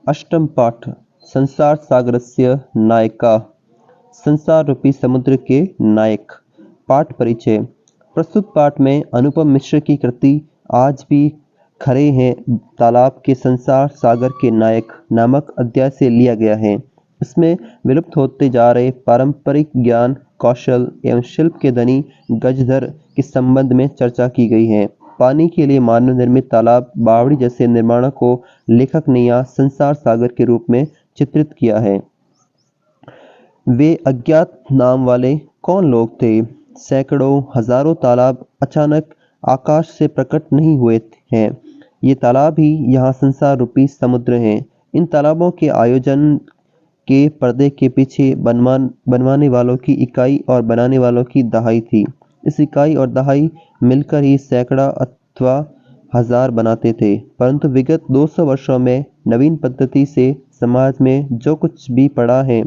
अष्टम पाठ संसार सागरस्य नायका संसार रूपी समुद्र के नायक। पाठ परिचय। प्रस्तुत पाठ में अनुपम मिश्र की कृति आज भी खड़े हैं तालाब के संसार सागर के नायक नामक अध्याय से लिया गया है। इसमें विलुप्त होते जा रहे पारंपरिक ज्ञान कौशल एवं शिल्प के धनी गजधर के संबंध में चर्चा की गई है। पानी के लिए मानव निर्मित तालाब बावड़ी जैसे निर्माणों को लेखक ने यहाँ संसार सागर के रूप में चित्रित किया है। वे अज्ञात नाम वाले कौन लोग थे? सैकड़ों हजारों तालाब अचानक आकाश से प्रकट नहीं हुए हैं। ये तालाब ही यहाँ संसार रूपी समुद्र हैं। इन तालाबों के आयोजन के पर्दे के पीछे बनवाने वालों की इकाई और बनाने वालों की दहाई थी। इस इकाई और दहाई मिलकर ही सैकड़ा अथवा हजार बनाते थे। परंतु विगत 200 वर्षों में नवीन पद्धति से समाज में जो कुछ भी पड़ा है,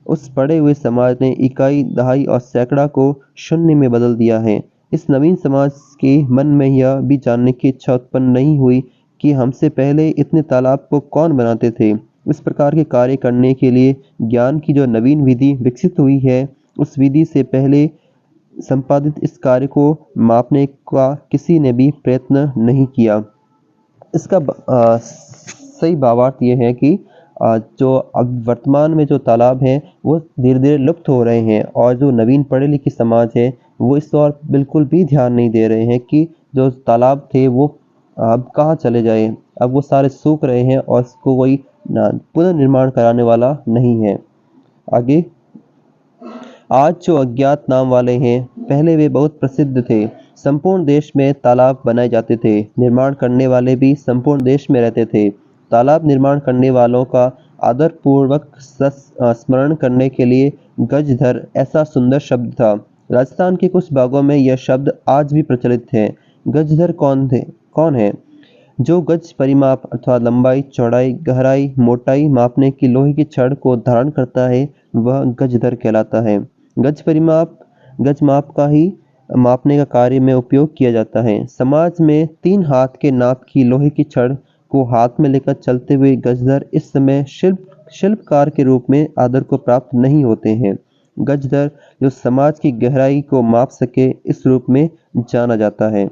उस पड़े हुए समाज ने इकाई दहाई और सैकड़ा को शून्य में बदल दिया है। इस नवीन समाज के मन में यह भी जानने की इच्छा उत्पन्न नहीं हुई कि हमसे पहले इतने तालाब को कौन बनाते थे। इस प्रकार के कार्य करने के लिए ज्ञान की जो नवीन विधि विकसित हुई है, उस विधि से पहले संपादित इस कार्य को मापने का किसी ने भी प्रयत्न नहीं किया। इसका सही भावार्थ ये है कि जो अब वर्तमान में जो तालाब हैं वो धीरे धीरे लुप्त हो रहे हैं और जो नवीन पढ़े लिखे समाज है वो इस ओर बिल्कुल भी ध्यान नहीं दे रहे हैं कि जो तालाब थे वो अब कहाँ चले जाए। अब वो सारे सूख रहे हैं और इसको कोई पुनर्निर्माण कराने वाला नहीं है। आगे, आज जो अज्ञात नाम वाले हैं, पहले वे बहुत प्रसिद्ध थे। संपूर्ण देश में तालाब बनाए जाते थे। निर्माण करने वाले भी संपूर्ण देश में रहते थे। तालाब निर्माण करने वालों का आदरपूर्वक स्मरण करने के लिए गजधर ऐसा सुंदर शब्द था। राजस्थान के कुछ भागों में यह शब्द आज भी प्रचलित है। गजधर कौन है? जो गज परिमाप अथवा लंबाई चौड़ाई गहराई मोटाई मापने की लोहे की छड़ को धारण करता है, वह गजधर कहलाता है। गज माप का ही मापने का कार्य में उपयोग किया जाता है। समाज में 3 हाथ के नाप की लोहे की छड़ को हाथ में लेकर चलते हुए गजधर इस समय शिल्पकार के रूप में आदर को प्राप्त नहीं होते हैं। गजधर जो समाज की गहराई को माप सके, इस रूप में जाना जाता है।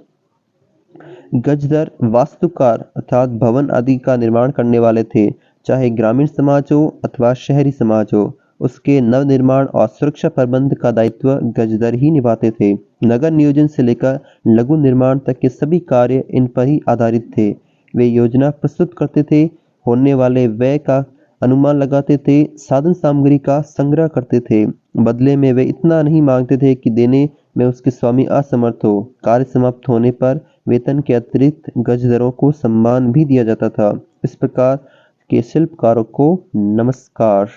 गजधर वास्तुकार अर्थात भवन आदि का निर्माण करने वाले थे। चाहे ग्रामीण समाज हो अथवा शहरी समाज हो, उसके नव निर्माण और सुरक्षा प्रबंध का दायित्व गजधर ही निभाते थे। नगर नियोजन से लेकर लघु निर्माण तक के सभी कार्य इन पर ही आधारित थे। वे योजना प्रस्तुत करते थे, होने वाले व्यय का अनुमान लगाते थे, साधन सामग्री का संग्रह करते थे। बदले में वे इतना नहीं मांगते थे कि देने में उसके स्वामी असमर्थ हो। कार्य समाप्त होने पर वेतन के अतिरिक्त गजधरों को सम्मान भी दिया जाता था। इस प्रकार के शिल्पकारों को नमस्कार।